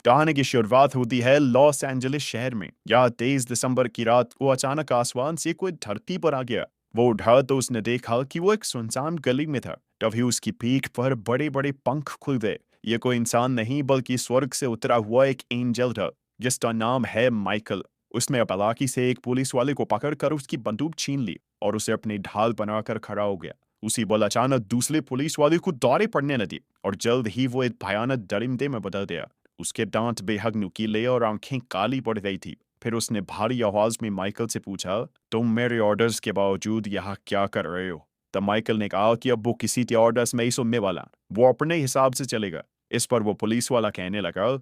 कहानी की शुरुआत होती है लॉस एंजलिस शहर में। यहाँ 23 दिसंबर की रात को अचानक आसमान से कोई धरती पर आ गया। वो उठा तो उसने देखा कि वो एक सुनसान गली में था। तभी उसकी पीठ पर बड़े बड़े पंख खुल गए। ये कोई इंसान नहीं बल्कि स्वर्ग से उतरा हुआ एक एंजल था, जिसका नाम है माइकल। उसने अपलाकी से एक पुलिस वाले को पकड़कर उसकी बंदूक छीन ली और उसे अपनी ढाल बनाकर खड़ा हो गया। उसी बल अचानक दूसरे पुलिस वाले को दौरे पड़ने लगी और जल्द ही वो एक भयानक दरिंदे में बदल गया। उसके दांत बेहद नुकीले और आंखें काली पड़ गई थी। फिर उसने भारी आवाज में माइकल से पूछा, तुम मेरे ऑर्डर्स के बावजूद यहाँ क्या कर रहे हो? तब माइकल ने कहा कि अब वो किसी के ऑर्डर्स नहीं सुनने वाला, वो अपने हिसाब से चलेगा। इस पर वो पुलिस वाला कहने लगा,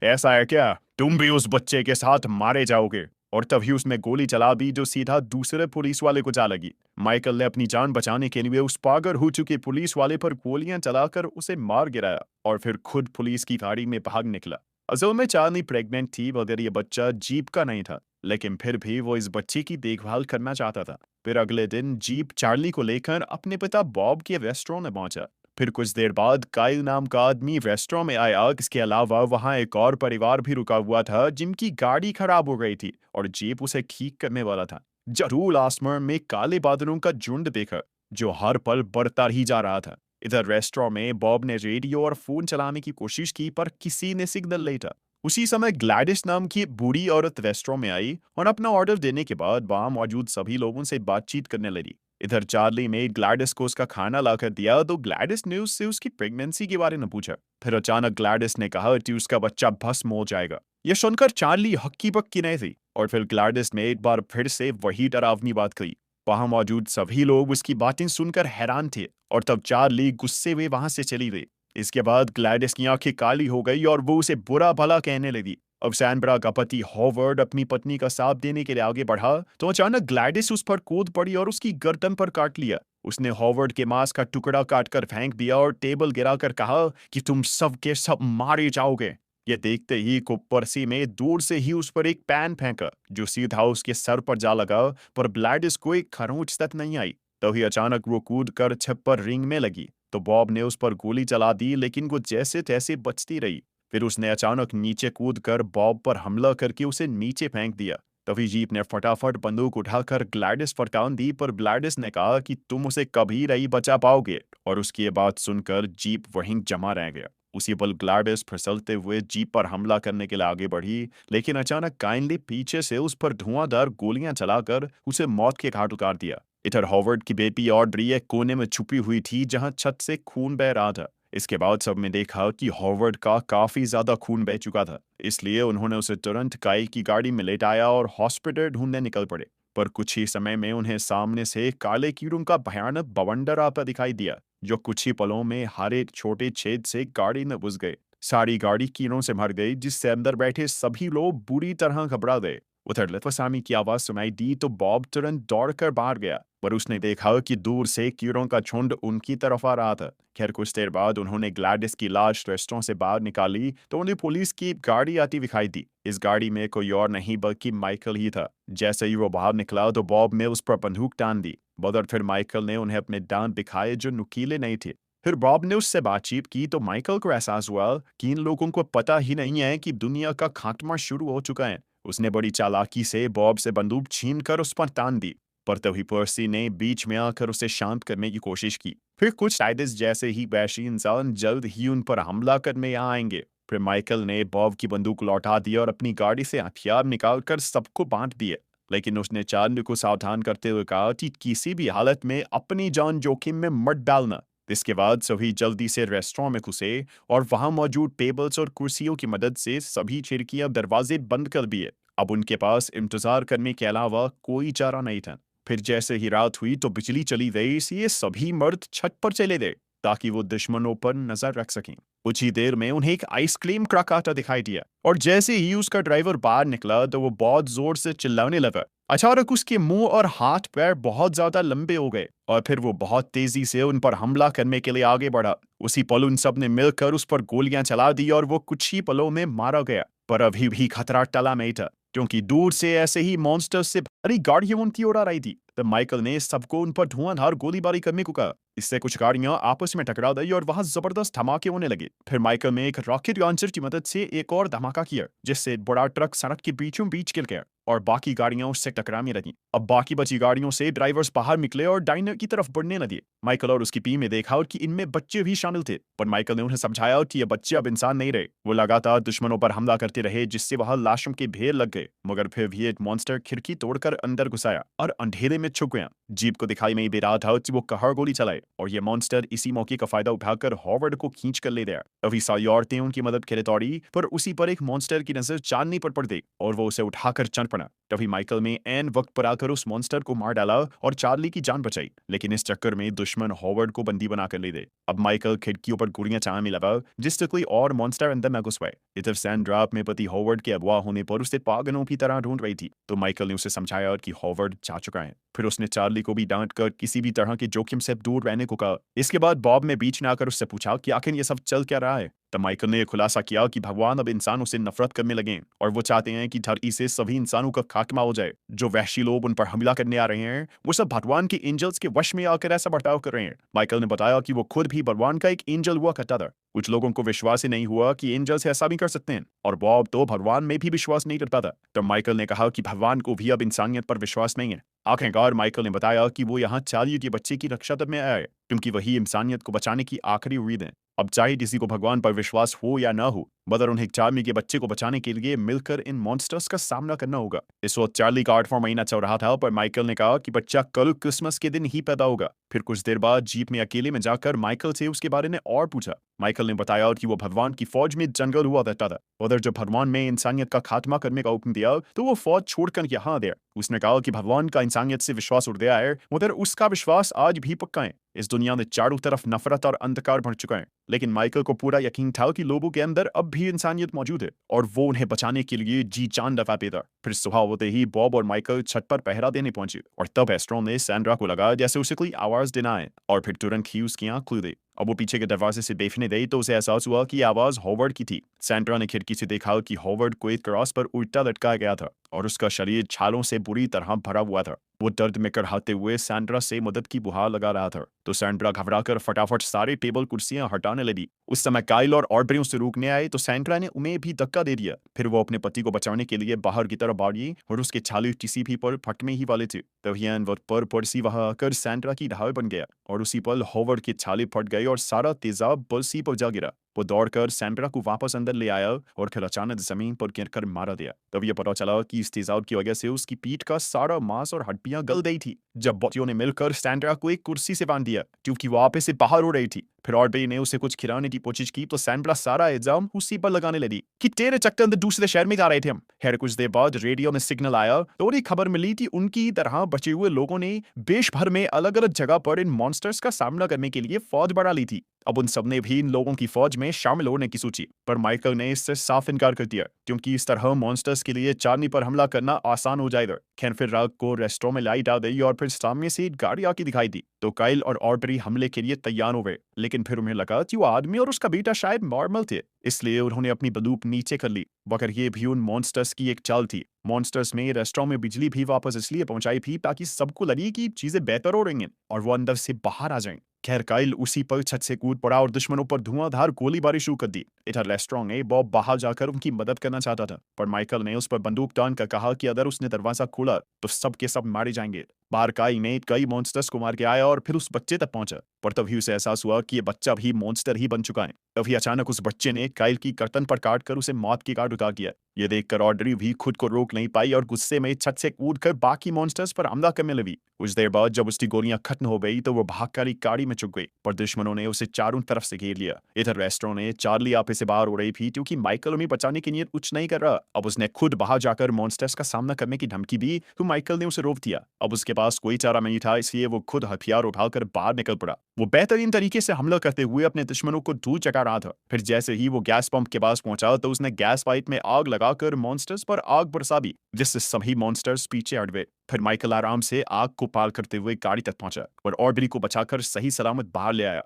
ऐसा है क्या? तुम भी उस बच्चे के साथ मारे जाओगे। और तभी उसने गोली चला दी जो सीधा दूसरे पुलिस वाले को जा लगी। माइकल ने अपनी जान बचाने के लिए उस पागल हो चुके पुलिस वाले पर गोलियां चलाकर उसे मार गिराया और फिर खुद पुलिस की गाड़ी में भाग निकला। असल में चार्ली प्रेग्नेंट थी मगर ये बच्चा जीप का नहीं था, लेकिन फिर भी वो इस बच्चे की देखभाल करना चाहता था। फिर अगले दिन जीप चार्ली को लेकर अपने पिता बॉब के रेस्टोरेंट में पहुंचा। फिर कुछ देर बाद काइल नाम का आदमी रेस्टोरेंट में आया। इसके अलावा वहां एक और परिवार भी रुका हुआ था जिनकी गाड़ी खराब हो गई थी और जीप उसे ठीक करने वाला था। जरूर आसमान में काले बादलों का झुंड देखा जो हर पल बढ़ता ही जा रहा था। इधर रेस्टोरेंट में बॉब ने रेडियो और फोन चलाने की कोशिश की पर किसी ने सिग्नल नहीं था। उसी समय ग्लैडिस नाम की बूढ़ी औरत रेस्टोरेंट में आई और अपना ऑर्डर देने के बाद वहां मौजूद सभी लोगों से बातचीत करने लगी। इधर चार्ली ने ग्लैडिस को उसका खाना लाकर दिया तो ग्लैडिस ने उससे उसकी प्रेगनेंसी के बारे में पूछा। फिर अचानक ग्लैडिस ने कहा कि उसका बच्चा भस्म हो जाएगा। यह सुनकर चार्ली हक्की बक्की नहीं थी और फिर ग्लैडिस ने एक बार फिर से वही डरावनी बात कही। वहां मौजूद सभी लोग उसकी बातें सुनकर हैरान थे और तब चार्ली गुस्से हुए वहां से चली गई। इसके बाद ग्लैडिस की आंखें काली हो गई और वो उसे बुरा भला कहने लगी। अब सैनबरा का पति हॉवर्ड अपनी पत्नी का साथ देने के लिए आगे बढ़ा तो अचानक ग्लैडिस उस पर कूद पड़ी और उसकी गर्दन पर काट लिया। उसने हॉवर्ड के मांस का टुकड़ा काटकर फेंक दिया और टेबल गिराकर कहा कि तुम सब के सब मारे जाओगे। ये देखते ही कुप्परसी में दूर से ही उस पर एक पैन फेंका जो सीधा उसके सर पर जा लगा, पर ग्लैडिस को एक खरोंच तक नहीं आई। तभी अचानक वो कूद कर छत पर रिंग में लगी तो बॉब ने उस पर गोली चला दी, लेकिन वो जैसे तैसे बचती रही। फिर उसने अचानक नीचे कूदकर बॉब पर हमला करके उसे नीचे फेंक दिया। तभी जीप ने फटाफट बंदूक उठाकर ग्लैडिस पर टान दी, पर ग्लैडिस ने कहा कि तुम उसे कभी नहीं बचा पाओगे और उसकी ये बात सुनकर जीप वहीं जमा रह गया। उसी पल ग्लैडिस फिसलते हुए जीप पर हमला करने के लिए आगे बढ़ी, लेकिन अचानक काइन ने पीछे से उस पर धुआंधार गोलियां चलाकर उसे मौत के घाट उतार दिया। इधर हॉवर्ड की बेटी ऑड्री एक कोने में छुपी हुई थी जहां छत से खून बह रहा था। इसके बाद सबने देखा कि हॉवर्ड का काफी ज्यादा खून बह चुका था, इसलिए उन्होंने उसे तुरंत काई की गाड़ी में लेटाया और हॉस्पिटल ढूंढने निकल पड़े। पर कुछ ही समय में उन्हें सामने से काले कीड़ों का भयानक बवंडर आता दिखाई दिया जो कुछ ही पलों में हर एक छोटे छेद से गाड़ी में घुस गए। सारी गाड़ी कीड़ों से भर गई जिससे अंदर बैठे सभी लोग बुरी तरह घबरा गए। उधर लफासामी की आवाज सुनाई दी तो बॉब तुरंत दौड़कर बाहर गया, पर उसने देखा कि दूर से कीड़ों का झुंड उनकी तरफ आ रहा था। खैर कुछ देर बाद उन्होंने ग्लैडिस की लाश रेस्टोरेंट से बाहर निकाली तो उन्हें पुलिस की गाड़ी आती दिखाई दी। इस गाड़ी में कोई और नहीं बल्कि माइकल ही था। जैसे ही वो बाहर निकला तो बॉब ने उस पर बंदूक तान दी, मगर फिर माइकल ने उन्हें अपने दांत दिखाए जो नुकीले नहीं थे। फिर बॉब ने उससे बातचीत की तो माइकल को एहसास हुआ कि इन लोगों को पता ही नहीं है कि दुनिया का खात्मा शुरू हो चुका है। उसने बड़ी चालाकी से बॉब से बंदूक छीन कर उस पर तान दी, पर तभी पर्सी ने बीच में आकर उसे शांत करने की कोशिश की। फिर कुछ टाइडस जैसे ही वैशी इंसान जल्द ही उन पर हमला करने यहाँ आएंगे। फिर माइकल ने बॉब की बंदूक लौटा दी और अपनी गाड़ी से हथियार निकालकर सबको बांट दिए, लेकिन उसने चार्ली को सावधान करते हुए कहा कि किसी भी हालत में अपनी जान जोखिम में मत डालना। इसके बाद सभी जल्दी से रेस्टोरेंट में घुसे और वहां मौजूद टेबल्स और कुर्सियों की मदद से सभी खिड़कियां दरवाजे बंद कर दिए। अब उनके पास इंतजार करने के अलावा कोई चारा नहीं था। फिर जैसे ही रात हुई तो बिजली चली गई, इसलिए सभी मर्द छत पर चले गए ताकि वो दुश्मनों पर नजर रख सकें। कुछ ही देर में उन्हें एक आइसक्रीम ट्रक आता दिखाई दिया और जैसे ही उसका ड्राइवर बाहर निकला तो वो बहुत जोर से चिल्लाने लगा। अचानक उसके मुंह और हाथ पैर बहुत ज्यादा लंबे हो गए और फिर वो बहुत तेजी से उन पर हमला करने के लिए आगे बढ़ा। उसी पल उन सब ने मिलकर उस पर गोलियां चला दी और वो कुछ ही पलों में मारा गया। पर अभी भी खतरा टला नहीं था, क्योंकि दूर से ऐसे ही मॉन्स्टर्स से भारी गाड़ियां उनकी ओर आ रही थी। तब माइकल ने सबको उन पर धुआंधार गोलीबारी करने को कहा। इससे कुछ गाड़ियां आपस में टकरा गई और वहां जबरदस्त धमाके होने लगे। फिर माइकल ने एक रॉकेट लॉन्चर की मदद से एक और धमाका किया, जिससे बड़ा ट्रक सड़क के बीचों बीच गिर गया और बाकी गाड़ियां उससे टकराने लगी। अब बाकी बची गाड़ियों से ड्राइवर्स बाहर निकले और डाइनर की तरफ बढ़ने लगे। माइकल और उसकी टीम ने देखा कि इनमें बच्चे भी शामिल थे, पर माइकल ने उन्हें समझाया कि ये बच्चे अब इंसान नहीं रहे। वो लगातार दुश्मनों पर हमला करते रहे, जिससे वहां लाशों के ढेर लग गए। मगर फिर भी एक मॉन्स्टर खिड़की तोड़कर अंदर घुस आया और अंधेरे में छुप गया। जीप को दिखाई नहीं दे रहा था कि वो कहाँ गोली चलाए, और ये मॉन्स्टर इसी मौके का फायदा उठाकर हॉवर्ड को खींच कर ले गया। अभी सारी औरतें उनकी मदद के लिए दौड़ी, पर उसी पर एक मॉन्स्टर की नजर चांदनी पर पड़ गई और वो उसे उठाकर चल पड़ा। तभी माइकल ने एन वक्त पर आकर उस मॉन्स्टर को मार डाला और चार्ली की जान बचाई, लेकिन इस चक्कर में दुश्मन हॉवर्ड को बंदी बनाकर ले गए। अब माइकल खिड़कियों पर गोलियां चलाने लगा, जिससे कोई और मॉन्स्टर अंदर न घुस पाए। इधर सैंड्रा अपने पति हॉवर्ड के अगवा होने पर उसे पागलों की तरह ढूंढ रही थी, तो माइकल ने उसे समझाया कि हॉवर्ड जा चुका है। फिर उसने चार्ली को भी डांट कर किसी भी तरह के जोखिम से दूर रहने को कहा। इसके बाद बॉब ने बीच में आकर उससे पूछा कि आखिर ये सब चल क्या रहा है। तब माइकल ने यह खुलासा किया कि भगवान अब इंसानों से नफरत करने लगे और वो चाहते हैं कि धरती से सभी इंसानों का खात्मा हो जाए। जो वहशी लोग उन पर हमला करने आ रहे हैं, वो सब भगवान के एंजल्स के वश में आकर ऐसा बर्ताव कर रहे हैं। माइकल ने बताया कि वो खुद भी भगवान का एक एंजल हुआ करता था। कुछ लोगों को विश्वास ही नहीं हुआ कि एंजल्स ऐसा भी कर सकते हैं, और बॉब तो भगवान में भी विश्वास नहीं करता था। तब माइकल ने कहा कि भगवान को भी अब इंसानियत पर विश्वास नहीं है। आखिरकार माइकल ने बताया कि वो यहाँ चार्ली के बच्चे की रक्षा करने आया है, क्योंकि वही इंसानियत को बचाने की आखिरी उम्मीद है। अब चाहे किसी को भगवान पर विश्वास हो या ना हो, मगर उन्हें चार्ली के बच्चे को बचाने के लिए मिलकर इन मॉन्स्टर्स का सामना करना होगा। इस वक्त चार्ली का 8वां महीना चल रहा था, पर माइकल ने कहा कि बच्चा कल क्रिसमस के दिन ही पैदा होगा। फिर कुछ देर बाद जीप में अकेले में जाकर माइकल से उसके बारे में और पूछा। माइकल ने बताया कि वो भगवान की फौज में जंगल हुआ करता था। उधर जब भगवान ने इंसानियत का खात्मा करने का हुक्म दिया, तो वो फौज छोड़कर यहाँ गया। उसने कहा कि भगवान का इंसानियत से विश्वास उठ गया है, उधर उसका विश्वास आज भी पक्का है। इस दुनिया में चारों तरफ नफरत और अंधकार भर चुका है, लेकिन माइकल को पूरा यकीन था कि लोगों के अंदर अब भी इंसानियत मौजूद है और वो उन्हें बचाने के लिए जी जान लगा देता। फिर सुबह होते ही बॉब और माइकल छत पर पहरा देने पहुंचे, और तब एस्ट्रोन ने सैंड्रा को लगा जैसे उसे कोई आवाज देना है, और फिर तुरंत ही उसकी आंख खुल गई। अब वो पीछे के दरवाजे से देखने गई तो उसे एहसास हुआ कि आवाज हॉवर्ड की थी। सैंड्रा ने खिड़की से देखा कि हॉवर्ड को एक क्रॉस पर उल्टा लटकाया गया था और उसका शरीर छालों से बुरी तरह भरा हुआ था। वो दर्द में कराहते हुए सैंड्रा से मदद की गुहार लगा रहा था, तो सैंड्रा घबराकर फटाफट सारे टेबल कुर्सियां हटाने लगी। उस समय काइल और ऑड्री उसे रोकने आए, तो सैंड्रा ने उन्हें भी धक्का दे दिया। फिर वो अपने पति को बचाने के लिए बाहर की तरफ भागी और उसके छाले किसी भी पर फटने ही वाले थे। तभी एन वक्त पर पर्सी वहां आकर सैंड्रा की ढाल बन गया और उसी पल हॉवर्ड के छाले फट गए और सारा तेजाब पर्सी पर जा गिरा। वो दौड़कर सैंड्रा को वापस अंदर ले आया और फिर अचानक जमीन पर गिरकर मारा गया। तब ये पता चला कि इस तेजाब की वजह से उसकी पीठ का सारा मांस और हड्डियां गल गई थी। जब बच्चियों ने मिलकर सैंड्रा को एक कुर्सी से बांध दिया, क्योंकि वो आपे से बाहर हो रही थी। फिर ऑड्री ने उसे कुछ खिलाने की कोशिश की, तो सैंड्रा सारा इल्जाम उसी पर लगाने लगी कि तेरे चक्कर अंदर दूसरे शहर में जा रहे थे हम। खैर कुछ देर बाद रेडियो में सिग्नल आया तो एक खबर मिली कि उनकी तरह बचे हुए लोगों ने देश भर में अलग अलग जगह पर इन मॉन्स्टर्स का सामना करने के लिए फौज बढ़ा ली थी। अब उन सबने भी इन लोगों की फौज में शामिल होने की सोची, पर माइकल ने इससे साफ इनकार कर दिया, क्योंकि इस तरह मॉन्स्टर्स के लिए चार्ली पर हमला करना आसान हो जाएगा। खैर फिर रात को रेस्टोरेंट में लाइट आ गई और फिर सामने से एक गाड़ी आके दिखाई दी, तो काइल और ऑड्री हमले के लिए तैयार हो गए। लेकिन फिर उन्हें लगा कि वो आदमी और उसका बेटा शायद नॉर्मल थे, इसलिए उन्होंने अपनी बंदूक नीचे कर ली। मगर ये भी उन मॉन्स्टर्स की एक चाल थी। मॉन्स्टर्स में रेस्टोरेंट में बिजली भी वापस इसलिए पहुंचाई थी ताकि सबको लगे कि चीजें बेहतर हो रही हैं और वो अंदर से बाहर आ जाएं। खैर काइल उसी पर छत से कूद पड़ा और दुश्मनों पर धुआंधार गोलीबारी शुरू कर दी। इधर रेस्टोरेंट में बॉब बाहर जाकर उनकी मदद करना चाहता था, पर माइकल ने उस पर बंदूक तान कर कहा कि अगर उसने दरवाजा खोला तो सब के सब मारे जाएंगे। बाहर काइल ने कई मॉन्स्टर्स को मार के आया और फिर उस बच्चे तक पहुंचा, पर तभी उसे एहसास हुआ कि ये बच्चा भी मॉन्स्टर ही बन चुका है। तभी अचानक उस बच्चे ने काइल की गर्दन पर काट कर उसे मौत की घाट उतार दिया। ये देखकर ऑड्री भी खुद को रोक नहीं पाई और गुस्से में छत से कूदकर बाकी मॉन्स्टर्स पर हमला करने लगी। कुछ देर बाद जब उसकी गोलियां खत्म हो गई तो वो भागकर एक गाड़ी में चुक गई, पर दुश्मनों ने उसे चारों तरफ से घेर लिया। इधर रेस्टोरेंट में चार्ली आपे से बाहर हो रही थी, क्योंकि माइकल उन्हें बचाने की नीयत कुछ नहीं कर रहा। अब उसने खुद बाहर जाकर मॉन्स्टर्स का सामना करने की धमकी दी, तो माइकल ने उसे रोक दिया। अब उसके पास कोई चारा नहीं था, इसलिए वो खुद हथियार उठाकर बाहर निकल पड़ा। वो बेहतरीन तरीके से हमला करते हुए अपने दुश्मनों को दूर चका रहा था। फिर जैसे ही वो गैस पंप के पास पहुंचा तो उसने गैस पाइप में आग लगाकर मॉन्स्टर्स पर आग बरसा दी, जिससे सभी मॉन्स्टर्स पीछे हट गए। फिर माइकल आराम से आग को पार करते हुए गाड़ी तक पहुंचा और ऑड्री को बचाकर सही सलामत बाहर ले आया।